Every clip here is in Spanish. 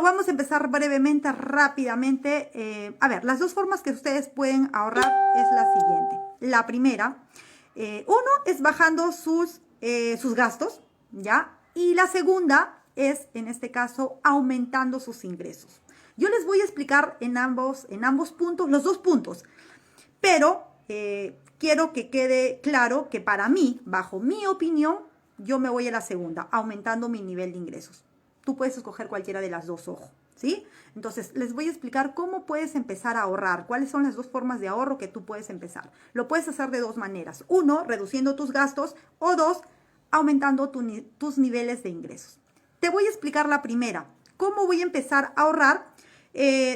vamos a empezar brevemente, rápidamente. A ver, las dos formas que ustedes pueden ahorrar es la siguiente. La primera, uno es bajando sus gastos, ¿ya? Y la segunda es, en este caso, aumentando sus ingresos. Yo les voy a explicar en ambos puntos, los dos puntos, pero quiero que quede claro que para mí, bajo mi opinión, yo me voy a la segunda, aumentando mi nivel de ingresos. Tú puedes escoger cualquiera de las dos, ojo, ¿sí? Entonces, les voy a explicar cómo puedes empezar a ahorrar, cuáles son las dos formas de ahorro que tú puedes empezar. Lo puedes hacer de dos maneras. Uno, reduciendo tus gastos, o dos, aumentando tus niveles de ingresos. Te voy a explicar la primera. ¿Cómo voy a empezar a ahorrar?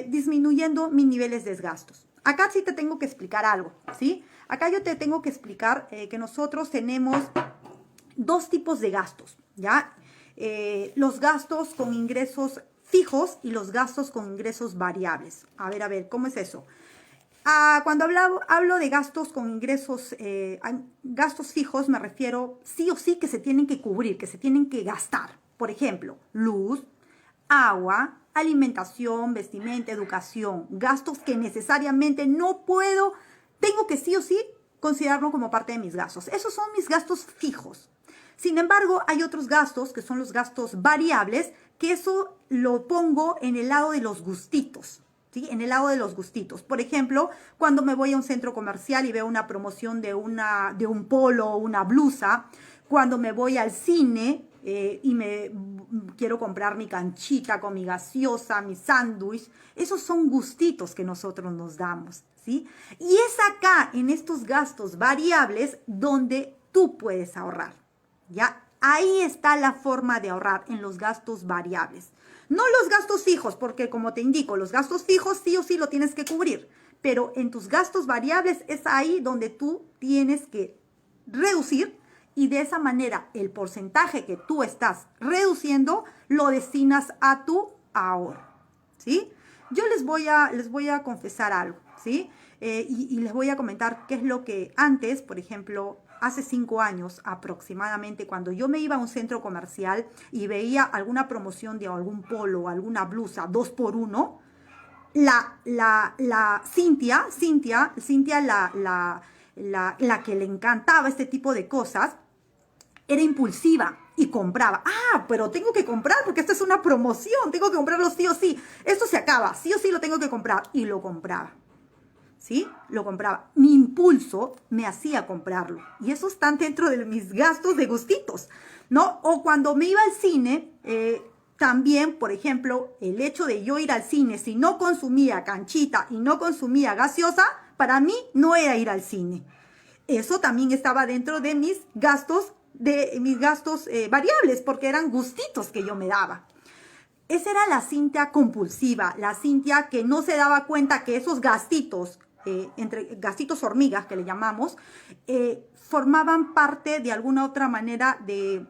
Disminuyendo mis niveles de gastos. Acá sí te tengo que explicar algo, ¿sí? Acá yo te tengo que explicar que nosotros tenemos dos tipos de gastos, ¿ya? Los gastos con ingresos fijos y los gastos con ingresos variables. A ver, ¿cómo es eso? Cuando hablo de gastos con ingresos, gastos fijos, me refiero sí o sí que se tienen que cubrir, que se tienen que gastar. Por ejemplo, luz, agua, alimentación, vestimenta, educación. Gastos que necesariamente no puedo, tengo que sí o sí considerarlo como parte de mis gastos. Esos son mis gastos fijos. Sin embargo, hay otros gastos que son los gastos variables, que eso lo pongo en el lado de los gustitos, ¿sí? En el lado de los gustitos. Por ejemplo, cuando me voy a un centro comercial y veo una promoción de un polo o una blusa, cuando me voy al cine y me quiero comprar mi canchita con mi gaseosa, mi sándwich, esos son gustitos que nosotros nos damos, ¿sí? Y es acá, en estos gastos variables, donde tú puedes ahorrar. ¿Ya? Ahí está la forma de ahorrar, en los gastos variables. No los gastos fijos, porque como te indico, los gastos fijos sí o sí lo tienes que cubrir. Pero en tus gastos variables es ahí donde tú tienes que reducir y de esa manera el porcentaje que tú estás reduciendo lo destinas a tu ahorro, ¿sí? Yo les voy a confesar algo, ¿sí? Y les voy a comentar qué es lo que antes, por ejemplo, hace 5 años aproximadamente, cuando yo me iba a un centro comercial y veía alguna promoción de algún polo o alguna blusa 2x1, la Cintia, la que le encantaba este tipo de cosas, era impulsiva y compraba. Pero tengo que comprar porque esta es una promoción, tengo que comprarlo sí o sí. Esto se acaba, sí o sí lo tengo que comprar. Y lo compraba. ¿Sí? Lo compraba. Mi impulso me hacía comprarlo. Y eso está dentro de mis gastos de gustitos, ¿no? O cuando me iba al cine, también, por ejemplo, el hecho de yo ir al cine, si no consumía canchita y no consumía gaseosa, para mí no era ir al cine. Eso también estaba dentro de mis gastos, variables, porque eran gustitos que yo me daba. Esa era la Cintia compulsiva, la Cintia que no se daba cuenta que esos gastitos, entre gastitos hormigas que le llamamos, formaban parte de alguna otra manera de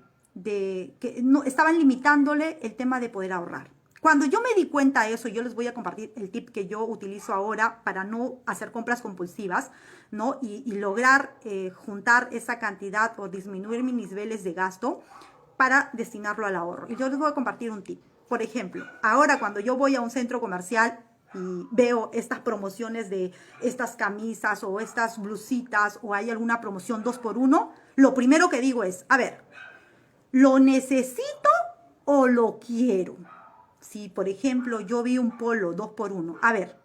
que no, estaban limitándole el tema de poder ahorrar. Cuando yo me di cuenta de eso, yo les voy a compartir el tip que yo utilizo ahora para no hacer compras compulsivas, ¿no? Y lograr juntar esa cantidad o disminuir mis niveles de gasto para destinarlo al ahorro. Y yo les voy a compartir un tip. Por ejemplo, ahora cuando yo voy a un centro comercial y veo estas promociones de estas camisas o estas blusitas o hay alguna promoción 2x1, lo primero que digo es, a ver, ¿lo necesito o lo quiero? Si, por ejemplo, yo vi un polo 2x1, a ver,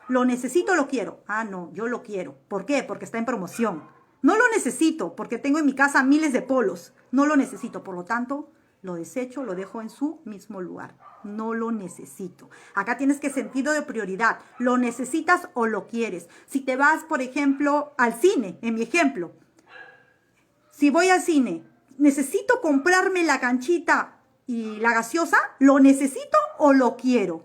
¿lo necesito o lo quiero? No, yo lo quiero. ¿Por qué? Porque está en promoción. No lo necesito porque tengo en mi casa miles de polos. No lo necesito, por lo tanto, lo desecho, lo dejo en su mismo lugar. No lo necesito. Acá tienes que sentido de prioridad. ¿Lo necesitas o lo quieres? Si te vas, por ejemplo, al cine, en mi ejemplo. Si voy al cine, ¿necesito comprarme la canchita y la gaseosa? ¿Lo necesito o lo quiero?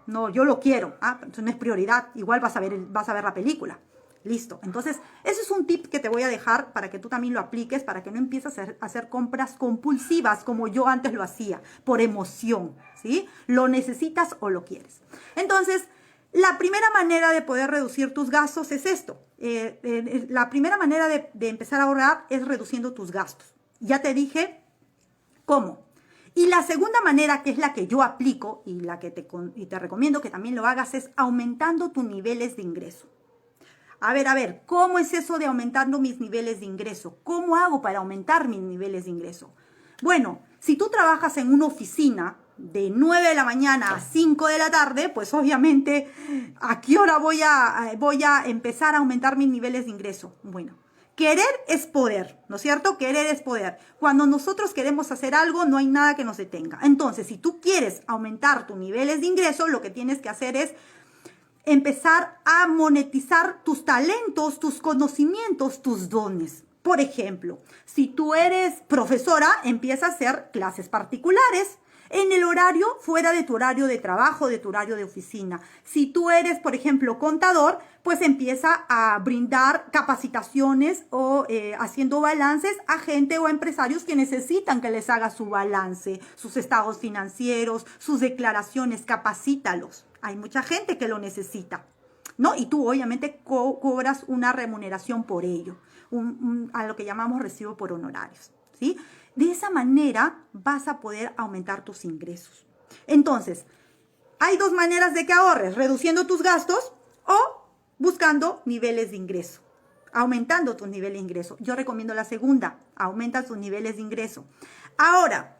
No, yo lo quiero. Entonces no es prioridad. Igual vas a ver la película. Listo. Entonces, ese es un tip que te voy a dejar para que tú también lo apliques, para que no empieces a hacer compras compulsivas como yo antes lo hacía, por emoción, ¿sí? ¿Lo necesitas o lo quieres? Entonces, la primera manera de poder reducir tus gastos es esto. La primera manera de empezar a ahorrar es reduciendo tus gastos. Ya te dije cómo. Y la segunda manera, que es la que yo aplico y la que te recomiendo que también lo hagas, es aumentando tus niveles de ingreso. A ver, ¿cómo es eso de aumentando mis niveles de ingreso? ¿Cómo hago para aumentar mis niveles de ingreso? Bueno, si tú trabajas en una oficina de 9 de la mañana a 5 de la tarde, pues obviamente, ¿a qué hora voy a empezar a aumentar mis niveles de ingreso? Bueno, querer es poder, ¿no es cierto? Querer es poder. Cuando nosotros queremos hacer algo, no hay nada que nos detenga. Entonces, si tú quieres aumentar tus niveles de ingreso, lo que tienes que hacer es empezar a monetizar tus talentos, tus conocimientos, tus dones. Por ejemplo, si tú eres profesora, empieza a hacer clases particulares en el horario fuera de tu horario de trabajo, de tu horario de oficina. Si tú eres, por ejemplo, contador, pues empieza a brindar capacitaciones o haciendo balances a gente o a empresarios que necesitan que les haga su balance, sus estados financieros, sus declaraciones, capacítalos. Hay mucha gente que lo necesita, ¿no? Y tú obviamente cobras una remuneración por ello, a lo que llamamos recibo por honorarios, ¿sí? De esa manera vas a poder aumentar tus ingresos. Entonces, hay dos maneras de que ahorres: reduciendo tus gastos o buscando niveles de ingreso, aumentando tus niveles de ingreso. Yo recomiendo la segunda: aumenta tus niveles de ingreso. Ahora,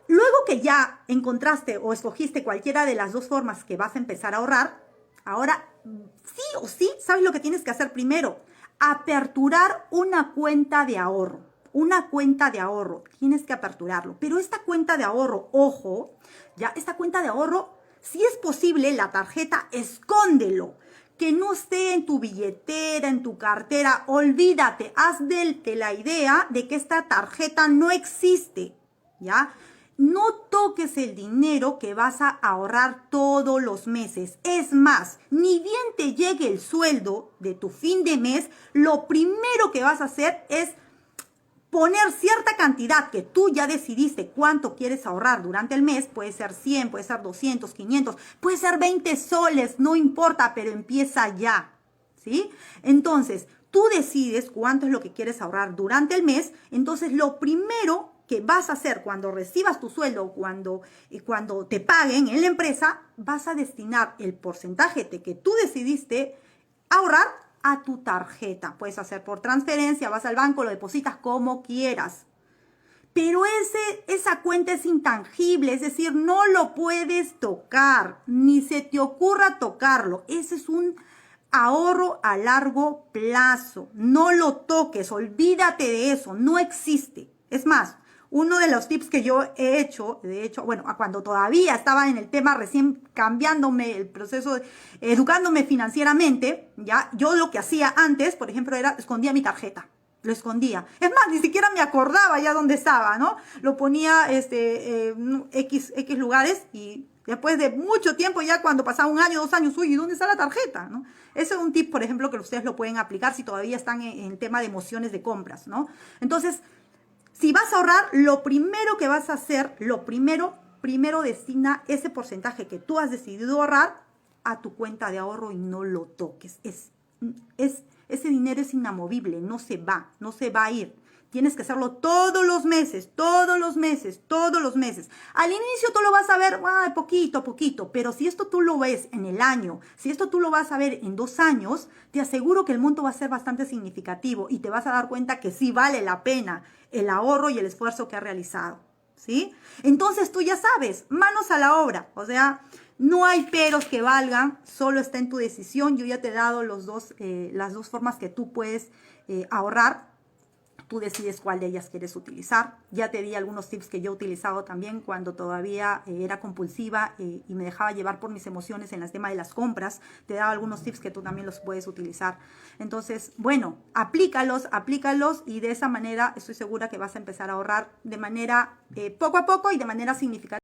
luego que ya encontraste o escogiste cualquiera de las dos formas que vas a empezar a ahorrar, ahora sí o sí, ¿sabes lo que tienes que hacer primero? Aperturar una cuenta de ahorro. Una cuenta de ahorro, tienes que aperturarlo. Pero esta cuenta de ahorro, ojo, ya esta cuenta de ahorro, si es posible, la tarjeta, escóndelo. Que no esté en tu billetera, en tu cartera, olvídate, haz de la idea de que esta tarjeta no existe, ¿ya? No toques el dinero que vas a ahorrar todos los meses. Es más, ni bien te llegue el sueldo de tu fin de mes, lo primero que vas a hacer es poner cierta cantidad que tú ya decidiste cuánto quieres ahorrar durante el mes. Puede ser 100, puede ser 200, 500, puede ser 20 soles, no importa, pero empieza ya, ¿sí? Entonces, tú decides cuánto es lo que quieres ahorrar durante el mes. Entonces, lo primero que vas a hacer cuando recibas tu sueldo o cuando te paguen en la empresa, vas a destinar el porcentaje que tú decidiste ahorrar a tu tarjeta. Puedes hacer por transferencia, vas al banco, lo depositas como quieras. Pero esa cuenta es intangible, es decir, no lo puedes tocar, ni se te ocurra tocarlo. Ese es un ahorro a largo plazo. No lo toques, olvídate de eso, no existe. Es más, uno de los tips que yo he hecho, de hecho, bueno, cuando todavía estaba en el tema, recién cambiándome el proceso, educándome financieramente, ya, yo lo que hacía antes, por ejemplo, era escondía mi tarjeta. Lo escondía. Es más, ni siquiera me acordaba ya dónde estaba, ¿no? Lo ponía X lugares y después de mucho tiempo, ya cuando pasaba 1 año, 2 años, uy, ¿y dónde está la tarjeta? ¿No? Ese es un tip, por ejemplo, que ustedes lo pueden aplicar si todavía están en tema de emociones de compras, ¿no? Entonces, si vas a ahorrar, lo primero que vas a hacer, primero destina ese porcentaje que tú has decidido ahorrar a tu cuenta de ahorro y no lo toques. Ese dinero es inamovible, no se va a ir. Tienes que hacerlo todos los meses, todos los meses, todos los meses. Al inicio tú lo vas a ver poquito a poquito, pero si esto tú lo ves en el año, si esto tú lo vas a ver en 2 años, te aseguro que el monto va a ser bastante significativo y te vas a dar cuenta que sí vale la pena el ahorro y el esfuerzo que has realizado, ¿sí? Entonces tú ya sabes, manos a la obra, o sea, no hay peros que valgan, solo está en tu decisión. Yo ya te he dado las dos formas que tú puedes ahorrar. Tú decides cuál de ellas quieres utilizar. Ya te di algunos tips que yo he utilizado también cuando todavía era compulsiva y me dejaba llevar por mis emociones en el tema de las compras. Te he dado algunos tips que tú también los puedes utilizar. Entonces, bueno, aplícalos y de esa manera estoy segura que vas a empezar a ahorrar de manera poco a poco y de manera significativa.